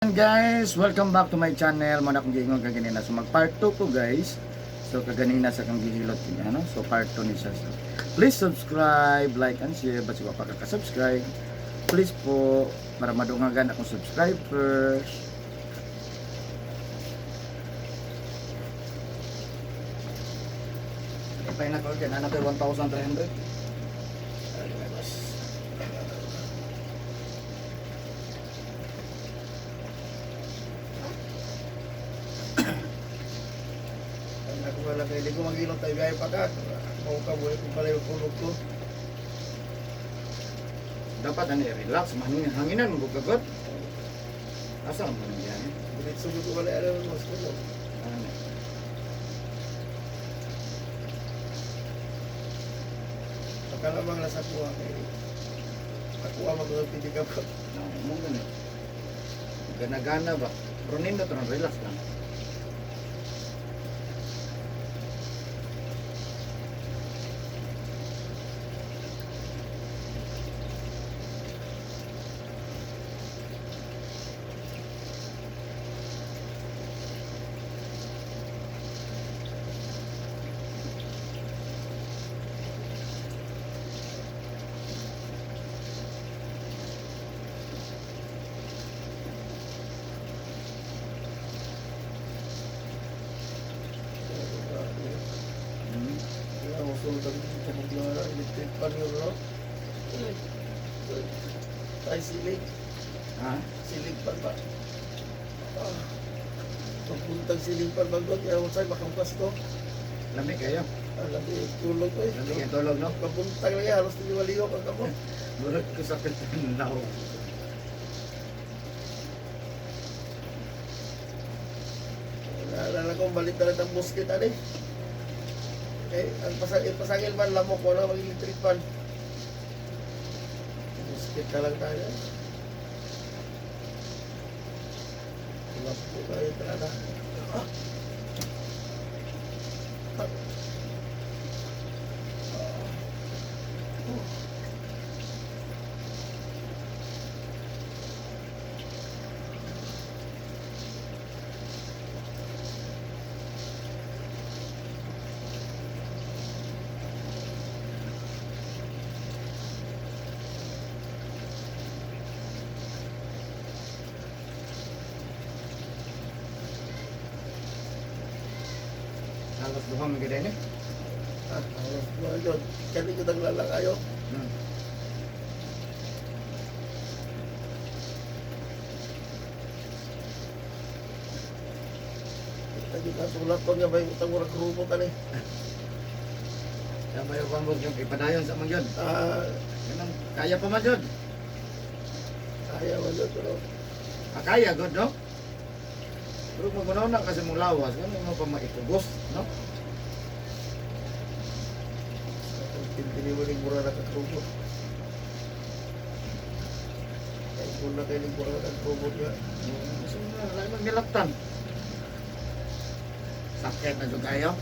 And guys, welcome back to my channel. Muna akong giingon kaganina. So mag part 2 ko guys. So kaganina sa kang gihilot ano. So part 2 ni siya. So, please subscribe, like and share. Basta pa ka-subscribe. Please po para madungagan akong subscribers. Ipay na ko dyan. Ano 1,300? Ako wala kayo, hindi ko mag-ilot tayo biyahe pa ka. Mau ka, buhay ko pala yung kulog ko. Dapat relax, hanginan mo kagot. Asa mo nang biyahe? Diretso ko wala alam mo, mas kulog. Akala bang nasa kuha kayo. Nakuha mag-ulpidi ka pa. Mo ganun. Gana-gana ba? Pero nindot ron, relax lang. Sultan sa maglara, electric pan yun, no? Ay, silig. Ha? Silig pan ba? Pagpuntang silig pan bagot, kaya kung sa'yo makampas ko. Lamig kayo? Lamig, tulog ko eh. Lamig yung tulog, no? Pagpuntang lang yan, halos tiniwaliyo kang kamo. Bulat ko sa pinanaw. Naalala ko, balik na rin ang musket, ano eh. Ang pasangil man lamok ko na mag-electric pan. Skip na lang tayo. Lap po tayo talaga. Halos duha mga ganda ini. Halos duha yun. Kani ko naglalak ayo. Tadi ka sulat ko nga ba yung utang murag grupo ka ni. Kaya yung pambog yung ipadayon sa mga yun. Kaya pa man yun. Kaya man yun. Kaya good no? Pero magunaw na kasi mong lawas, ano mo pa maipugos, no? Hindi mo rin mura na katrubo. Kahit mo na kayo rin mura na katrubo niya. Kasi na, lagi magnilaptan. Sakit na dyan kayo.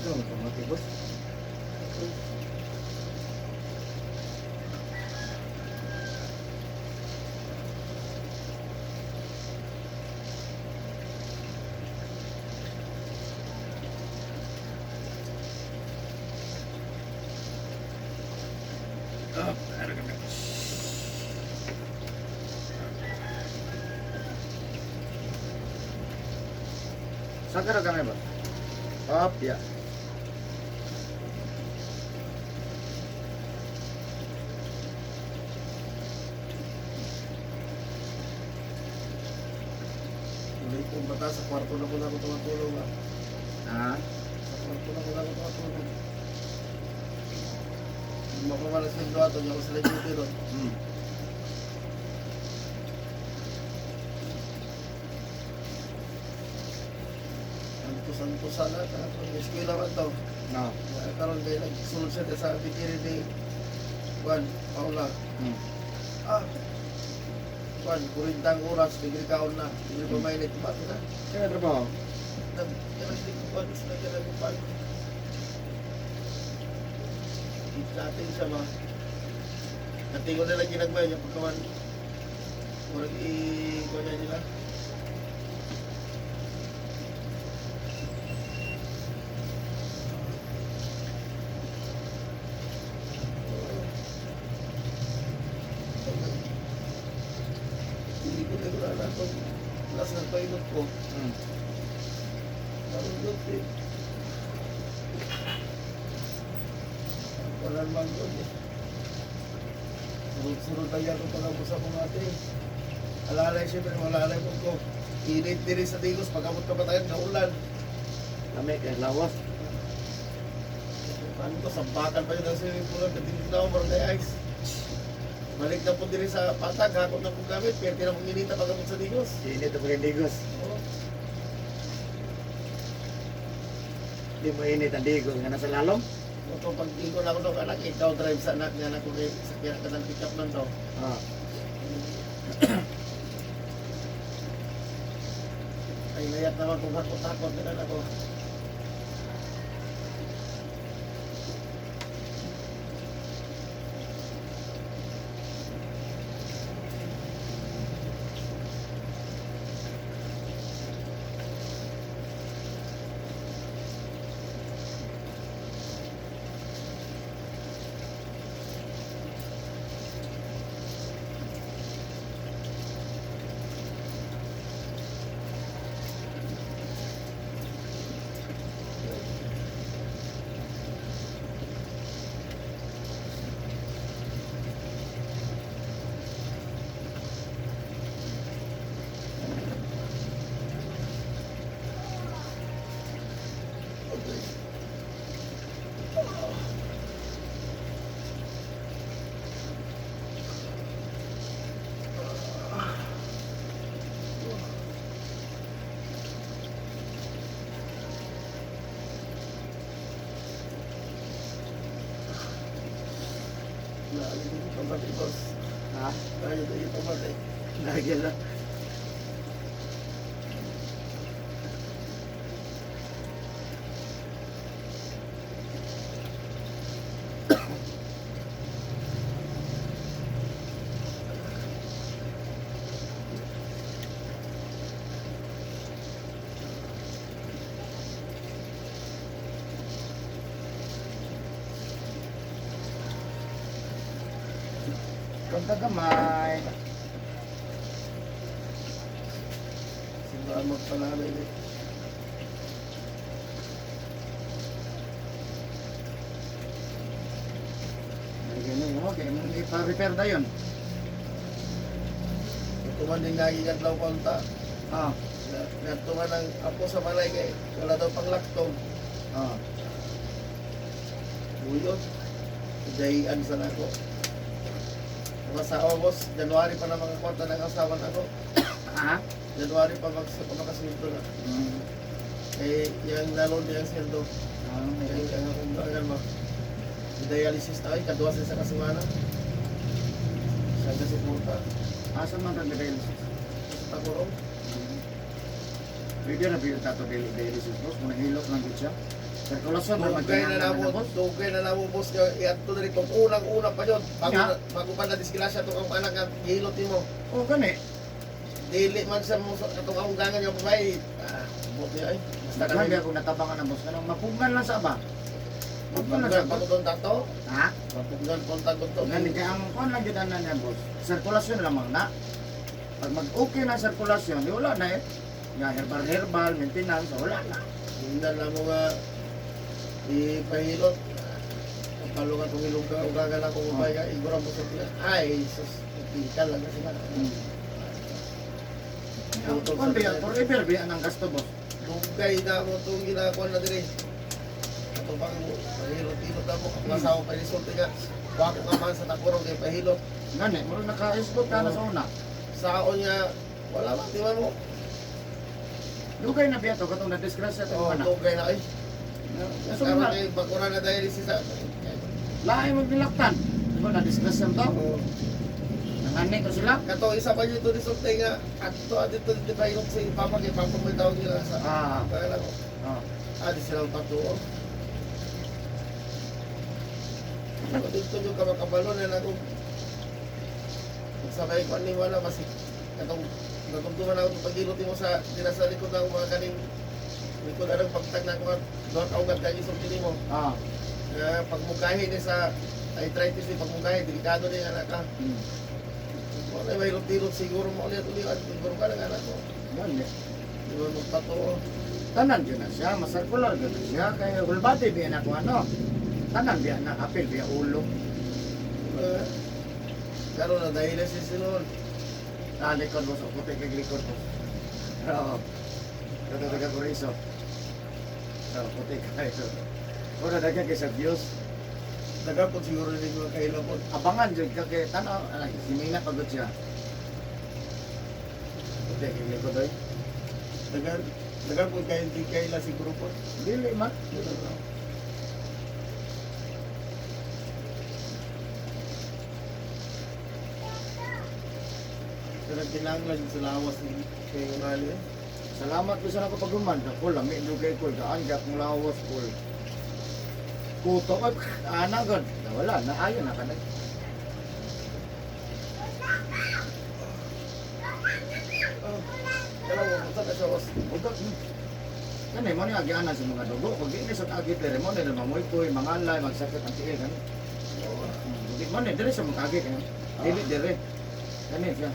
Ito, kamati boss. Ada kami. Sakar kami boss. Up, ya. Ulit kong bata sa kwarto na ko na ako tumatulog ba? Ah, Sa kwarto na ko na ako tumatulog. Hindi mapamalas yung doato niya ako sila duty ron. hmm. Antusan-tusan na, kanatong eskwela man to. No. Karon kay nagsulod siya sa bikini ni Juan, Paula. Hmm. Ah, Juan, 40 oras, kaon na. Hindi pa mainit, bato na. Kaya trabaho. Nag-hindi ko pa, gusto na kaya ko pa. Natin siya ba? Natingon nila ginagmay niya pagkaman. Murag i-kuha niya nila. Hindi ko na wala na itong last ng painot ko. Hmm. Parang doon eh. Wala naman doon eh. Surut-surut tayo ako pag-abos ako ate. Alalay siyempre, malalay po ko. Init diri sa tigos, pag-abot ka ba tayo na ulan. Kami kay lawas. Ano to, sampakan pa yun ang swimming pool. Katingin na ako, barangay ice. Balik na po diri sa patag, hakot na po gamit. Pero tinang inita pag-abot sa tigos. Ini to pakai digos. Oo. Di mo init ang digos nga nasa lalong. Ito, pag ingon ako ng anak, ikaw drive sa anak niya na kung sa kaya ka ng pick up lang to. Ah. Ay, layat naman kung hakot-hakot na ako. Lagi dito pamati, boss. Ha? Lagi dito pamati. Lagi lang. Pagkagamay. Simbahan magpalalay eh. Ganyan, okay. Ipa-repair na yun. Ito man din nagigat lang punta. Ah. Ganto man ang apo sa malay kay wala daw pang laktong. Ah. Buyot. Dayan sa nako. Mga sa August, January pa na mga kwarta ng asawa na ako. Ha? January pa makasweldo na. Hmm. Eh, yung nalon niyang sweldo. Ah, Kaya yung akong bagal mo. Dialysis tayo, kaduwa sa kasimana. Siya kasi pumunta. asa man ang dialysis? Sa Tacorong. Pwede na pwede tato dialysis boss. Kung nahilot lang dito siya. Sirkulasyon na Dugay na magkinahanglan namo, na boss. dugay na namo boss nga iadto na dito unang-una pa yon. Nga. Bago pa na disgrasya to ang anak nga gihilot nimo. O gani. Dili man sa mo atong aunggangan yung babae. Buti ay. Basta Daghan kami ako natabangan na boss. Kanang mapugnan lang sa aba. Mapugnan lang magpagdan sa pa aba. ko dato. Ha? Magpagdan kontak ko to. Gani kaya ang kuan lang gyud ana niya boss. Sirkulasyon lamang na. Pag mag-okay na sirkulasyon, di wala na eh. Nga herbal, maintenance, wala na. Hindan lang mo nga ipahilot. Ang palungan kong ilong ka, ugagan ako babae, igura mo sa tiyan. Ay, sus, ipikal lang na sila. Kung biya, forever biya ang gasto boss. Dugay na mo itong ginagawa na din eh. Ito pang pahilot-hilot na mo. Ang asawa pa nisulti nga. Wako nga man sa takurong kay pahilot. Gani, muro naka-escort ka na sa una. Saon niya, wala man, di man mo. Dugay na biya to, katong na-disgrasya to Oo, ana. dugay na ay. So Karoon na, kay bakura na dialysis sa. laay mo nilaktan. Di ba na-disgrasya to? Oo. Nangani ko sila. Kato isa pa yun ito nisulti nga. Adito di pahilot sa papa kay papa mo tawag nila sa. Ah. Kaya lang ko. Di silang patuo. Ako dito yung kamakabalo na ako. Sabay ko ni wala kasi katong natumtuman ako itong pagilot mo sa dinasa likod ng mga kaning likod anong pagtag na ako doon kaugat kayo isulti mo. Ah. Pagmugahin ni sa arthritis ni pagmugahin, delikado ni anak ka. Wala may hilot-hilot siguro mo ulit siguro ka ng anak ko. Gani. Di ba magpatuo? Tanan yun na siya, masarkular yun na siya. Kaya hulbati biya na kung ano. Tanan biya na, apil biya ulo. Karoon na dahil si Sinon. Likod mo, so puti kay likod mo. Oo. Kata taga Corizo. So, puti kayo. Kung dagan kay sa views, Nagapot siguro ni mga kailapot. abangan dyan ka kay tanaw, simina pagod siya. Puti kay likod oy. Nagapot kayo hindi kaila siguro po. Dili man. Pero kinanglan sa lawas ni kay Rally. Salamat ko sa nakapagluman. Ako lang, may lugay ko. Kaanggap ng lawas ko. Kuto ka, anagod. Wala, naayon na ka na. Kaya mo, punta na siya was. Ugak mo. Kani mo ni agianan sa mga dugo. Pag di sa agit, pero mo nila mamuitoy, mangalay, magsakit ang tiil. Kani. Di mo ni, dire sa mga agit. Dili, dire. Kani siya.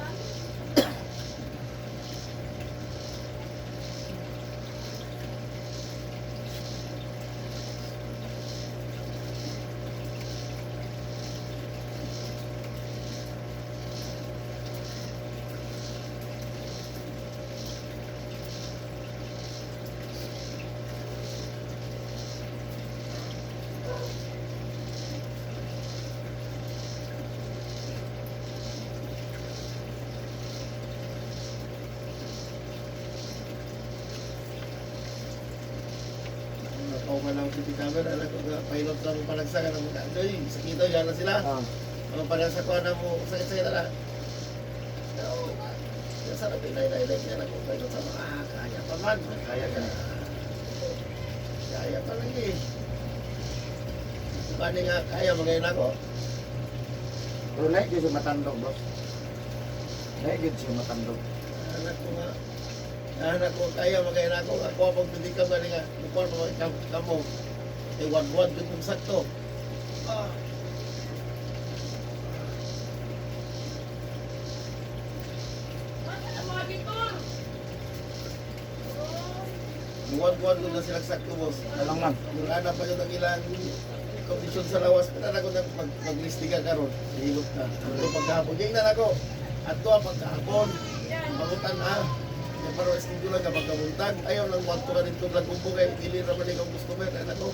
Napauman lang si camera, anak ko nga, pilot lang mo panagsagan ng mga andoy, sakito, yan na sila. Ang panagsakuan na mo, sakit-sakit na. Yan sa napilay-lay niya na kung pilot sa mga kaya pa man. Kaya ka. Kaya pa lang eh. Kani nga, kaya magayon ako. Pero naik yun siya matandog, boss. Naik yun siya matandog. Anak ko nga, anak ko, kaya magayon ako. Ako ang pagpindi ka ba nga, mukha mo, kamo. Kay wad-wad yun kong sakto. Buwan-buwan ko na silang sakto, boss. Alang man. Yung anak pa yun ang ilang kondisyon sa lawas, pinala ko na mag-listiga karon. Hilot na. Ito pagkahapon. Yung na ako. At ito ang pagkahapon. Pangutan na. Yung parang eskinyo lang kapag kamuntan. Ayaw lang wanto na rin itong lagumbo kay ili naman ikaw customer. Anak ko.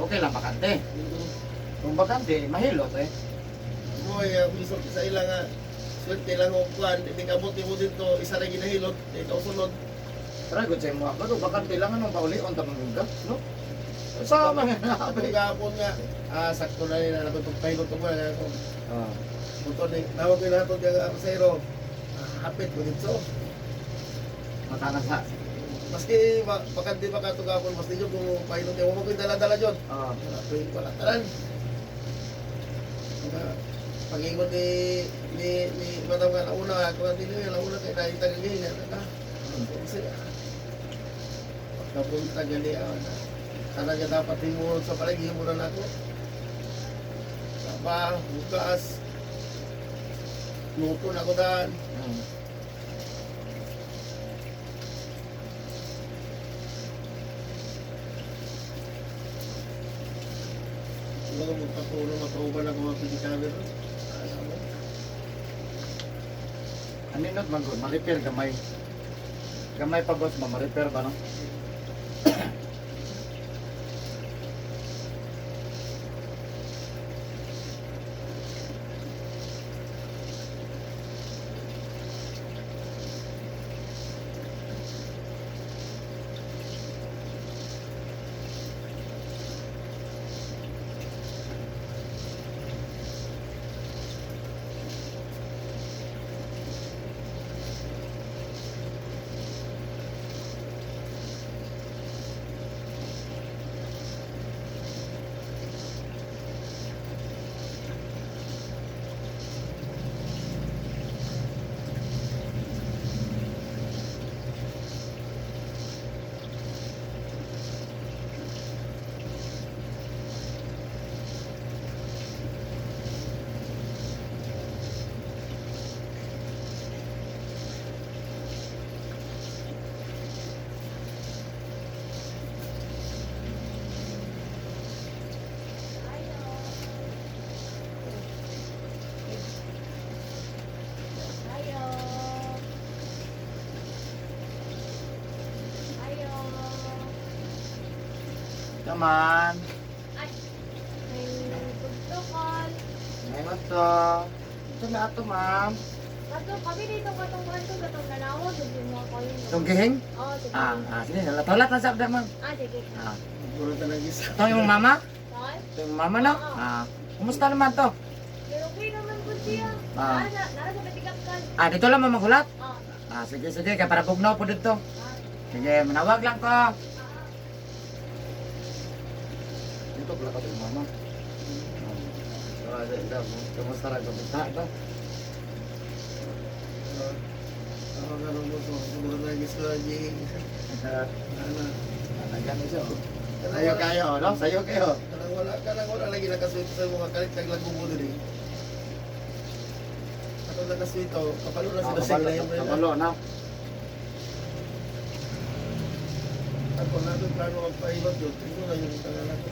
Okay lang, bakante. Kung bakante, mahilot eh. Boy, misot sa ilang nga. Swerte lang ang kuhan. Hindi ka mo dito. Isa na ginahilot. Ikaw sunod. Tara, good sa'yo mga bago. Bakante lang anong paulion tamang lugar, no? Sa mga Pagkahapon nga. Sakto na rin. Anak ko itong pilot ko muna. Anak ko. Ah. Punto ni nawag ko nato diya ang zero. Hapit ko dito. Matanas ha. Maski bakit di makatugapon, mas ninyo kung pahinong kayo, huwag ko yung dala-dala dyan. Oh. Wala talan. Pag-ingon ni Madam nga nauna, ako nga din yun, nauna kayo naitagagay na. Kasi, pagkapunta gali, talaga dapat himulot sa palig, himulan ako. Saba, bukas, luto na ako daan. Siguro magpatulong, matauban ako mga physical. Alam mo? Aninot man gud, ma-repair gamay. Gamay pa boss, ma-repair ba no? Come on. Ay, may pagtukol. Ngayon to. Ito na ato, ma'am. Kato, kami dito katong kanto, katong nanawag, hindi mo ako yun. Itong gihing? Oo, sige. Sige. Tolat na sabda, ma'am. Sige. Puro talaga isa. Ito yung mama? Saan? Ito yung mama, no? Kumusta naman to? Pero okay naman po siya. Ah. Nara sa patigapkan. Dito lang mamagulat? Oo. Sige. Kaya para bugnaw po dito. Sige, manawag lang ko. Dito pala ka ito yung mama. Kamusta lang? Kamusta ito? Ako nga nung gusto, puro na gusto na jing. Ano? Nagano siya. Sayo kayo, no? Sayo kayo. Kanang wala lagi nakaswito sa mga kalit naglagubo din eh. Ako nakaswito, kapalo na sila sa ilayon na Kabalo, na. Ako na doon plano magpailot yun. Tingnan na yung tangalan ko.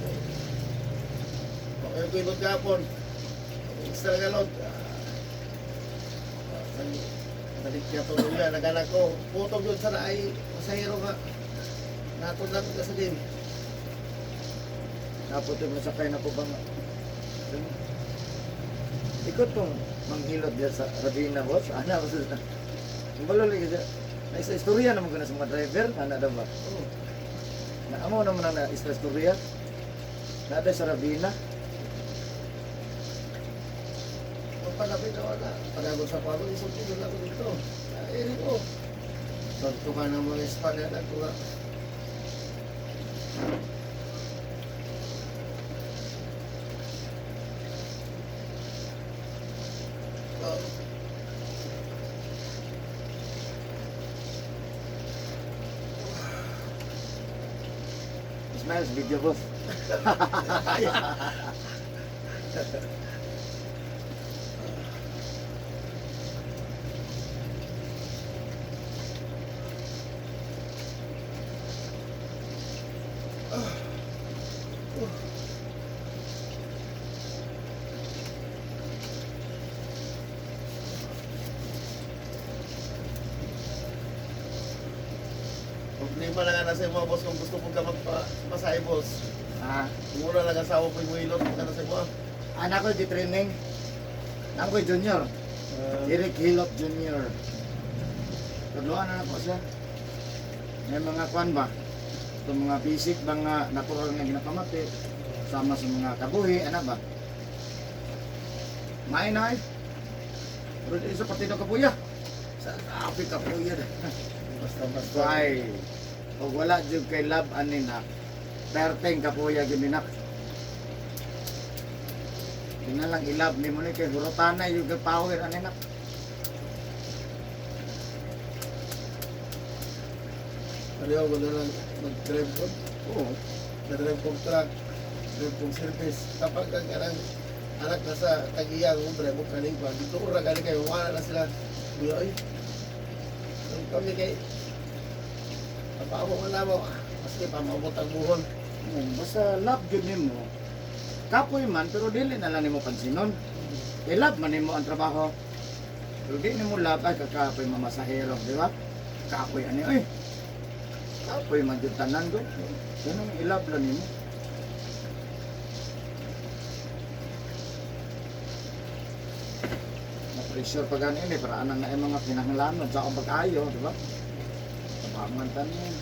Okay, ko ilot kapon. Extra galot. Balik niya to niya, naganak ko. Putog yun sana ay masahiro nga. Natod lang ka sa game. Naputi mo sakay na po bang. Ikot pong manghilot diyan sa Ravina, boss. Ana, boss. Kumbalo lagi siya. Naisa istorya naman ko na sa mga driver. Ana daw ba? Oo. Naamo naman na istorya. Nada sa Ravina. Pagpalapit na wala. Pagagod sa palo, isulti doon ako dito. Eri ko. Santo ka ng mga Espanya na ito nga. Smiles video, boss. Problema lang nga na sa mga boss kung gusto mong ka magpasahe boss. Muna lang asawa ko yung wilot ka na sa mga. Anak ko di training. Anak ko junior. Eric Hilot Junior. Tudloan na po siya. May mga kwan ba? Ito mga basic mga natural nga ginapamati. Sama sa mga kabuhi, ano ba? Main na eh. Pero di sa partido kapuya. Sa api kapuya. Basta-basta. Ay. O wala jud kay love ani nak. Perteng kapuya gyud ni nak. Di na lang ilab ni mo ni kay hurotana yung power ani nak. Pareho ko na lang mag-drive ko. Oo. Na-drive kong truck, drive kong service. Kapag ang anak na sa tag-iyang mo, drive mo kaning pa. Dito ko galing kayo, wala na sila. Kuya, ay, ang kami kay, papaamo nga na mo, maski pa maabot ang buhon. Basta love gyud nimo. Kapoy man pero dili na lang nimo pansinon. Kay love man nimo ang trabaho. Pero di nimo love ay kakapoy mamasahero, di ba? Kapoy ani oy. Kapoy man jud tanan ko. Ganun ilab lang nimo. Na-pressure pa gani ini para anang na mga kinahanglan sa akong pag-ayo, di ba? Tabangan tanin.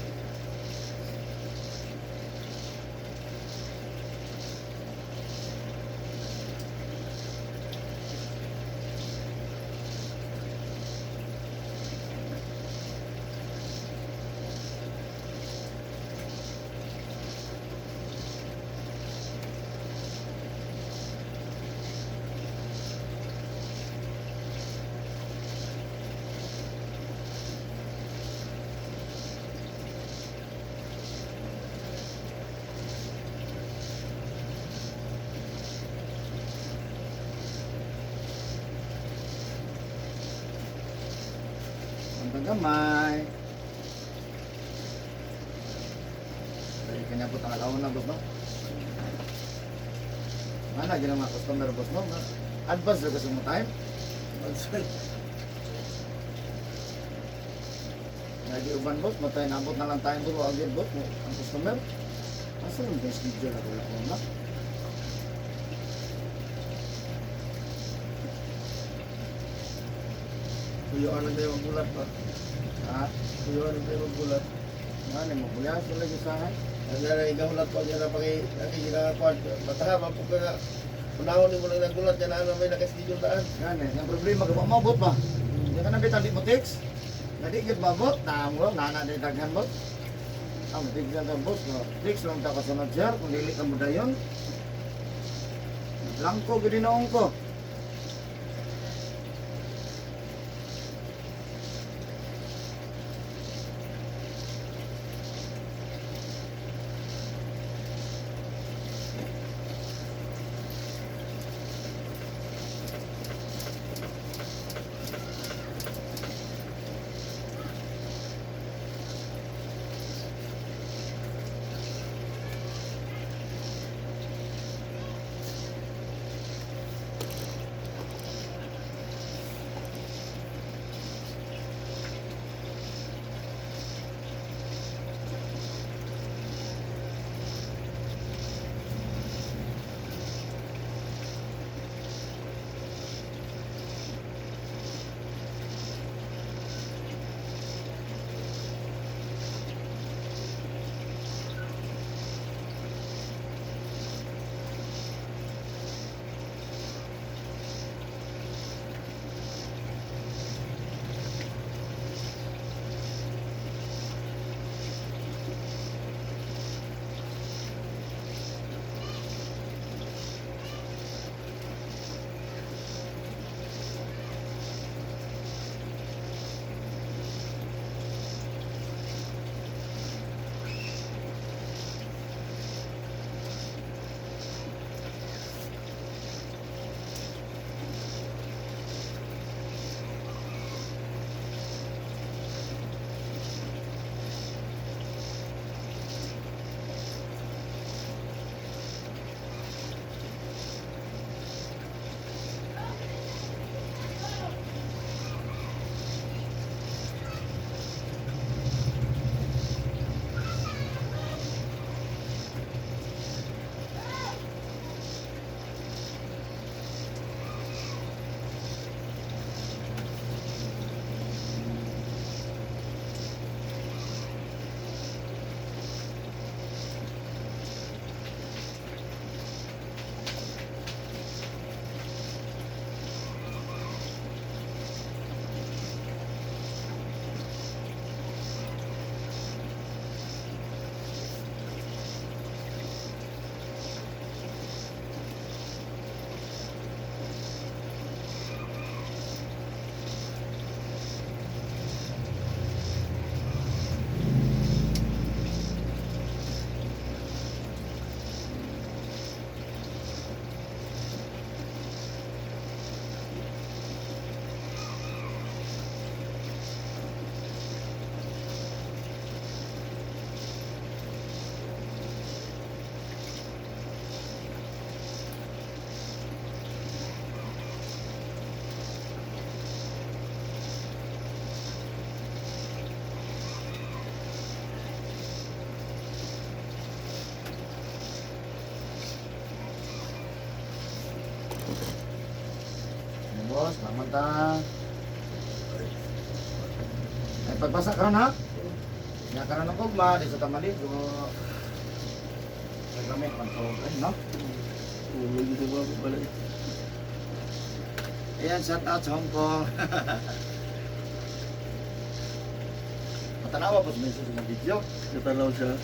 Ang gamay. Ay, kanya po tang alaw na ba? Mana gina mga customer boss mo? Advance na kasi mo time? Lagi uban boss, matay nabot na lang tayo duro agad boss mo ang customer. Asa yung best schedule na wala ko na? Kuya, ano tayo magbulat pa? Ha? Kuya, ano tayo magbulat? Ano mo kuya? Sila yung sahay? Ang nara, ikahulat ko niya na ginagawa. Mataha, mapog ka na. Unahon mo lang nagulat niya na ano may nakaschedule daan. Yan eh, ang problema ka mabot ba? Hindi ka na bitan di mo text. Nadi gid mabot, tamo nana di daghan bot. Ang tigyan ta boss no. Text lang ta kasunod sir kung dili ka mo dayon. Langko gid noong ko. boss. Mamanta. Ay, pagpasa ka na. Nga ka na ng kugma, di sa tamaligo. Naglamit man to, no? Hindi ko ba pala. Ayan, shout out sa Hong Kong. Matanawa po sa message ng video. Natanaw siya.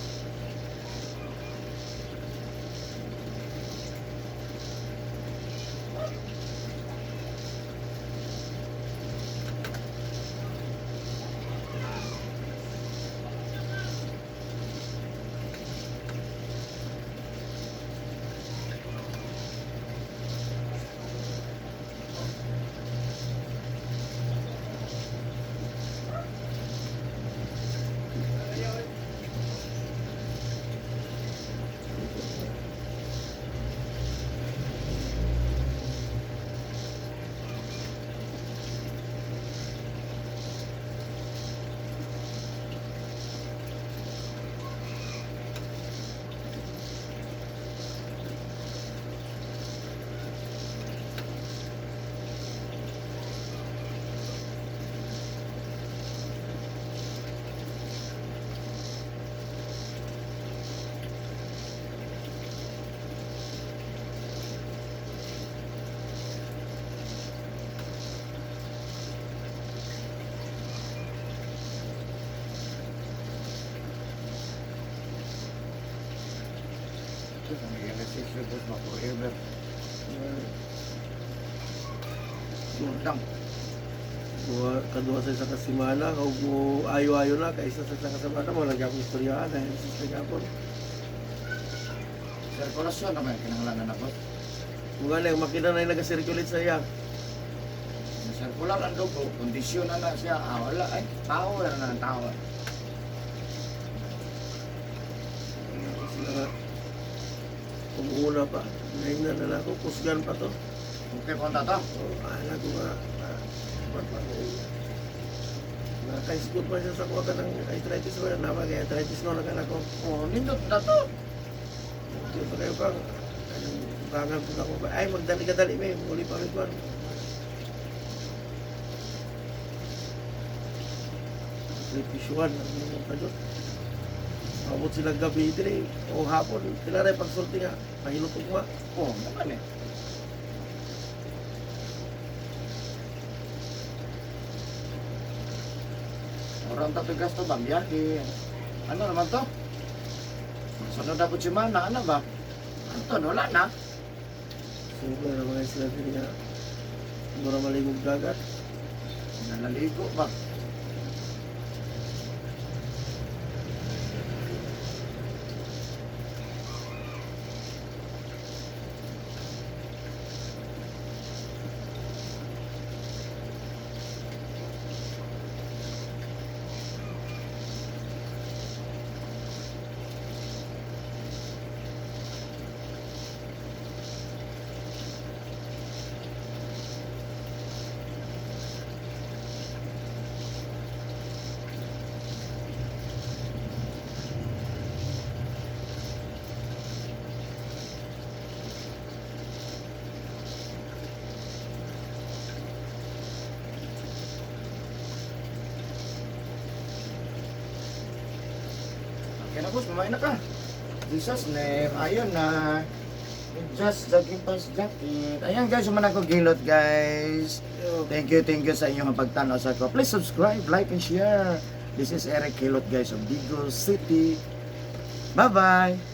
Ito sa mga message boss mo forever. Yun lang. Kadua sa isa kasimana, kung mo ayo-ayo na, kaisa sa isa kasimana, walang gapong istoryahan, dahil sa isa gapon. Sirkulasyon naman, kinangalanan na boss. Kung nga lang, makina na yung nag-circulate sa iya. Circular ang dugo, kondisyon na na siya. Ah, wala, ay, tao, wala na ng tao. Sila nga, umuuna pa, nahinan na ako, kusgan pa to. Okay, punta to. Alam ko nga, nakaisgot pa siya sa kuha ka ng arthritis, wala naman kaya arthritis no, nagkala ko. Oh, nindot na to. Hindi pa kayo pang, bangan po na ko ba, ay magdali ka dali, may muli pa rin ko. Repisyon, ang pa doon. Abot silang gabi din o hapon, sila rin pagsulti nga, mahilot ugma. Oh, naman eh. Orang tapi gasto bang biyahe. Ano naman to? Sunod na po si Mana, ano ba? Anton, wala na. So, wala mga sila din nga, mura maligog dagat. Nalaligo ba? Kaya na boss, kumain na ka. Jesus name, ayun na. Just jogging pants jacket. Ayan guys, yung manang gilot guys. Thank you sa inyong pagtanaw sa ko. Please subscribe, like, and share. This is Eric Hilot guys of Digos City. Bye-bye!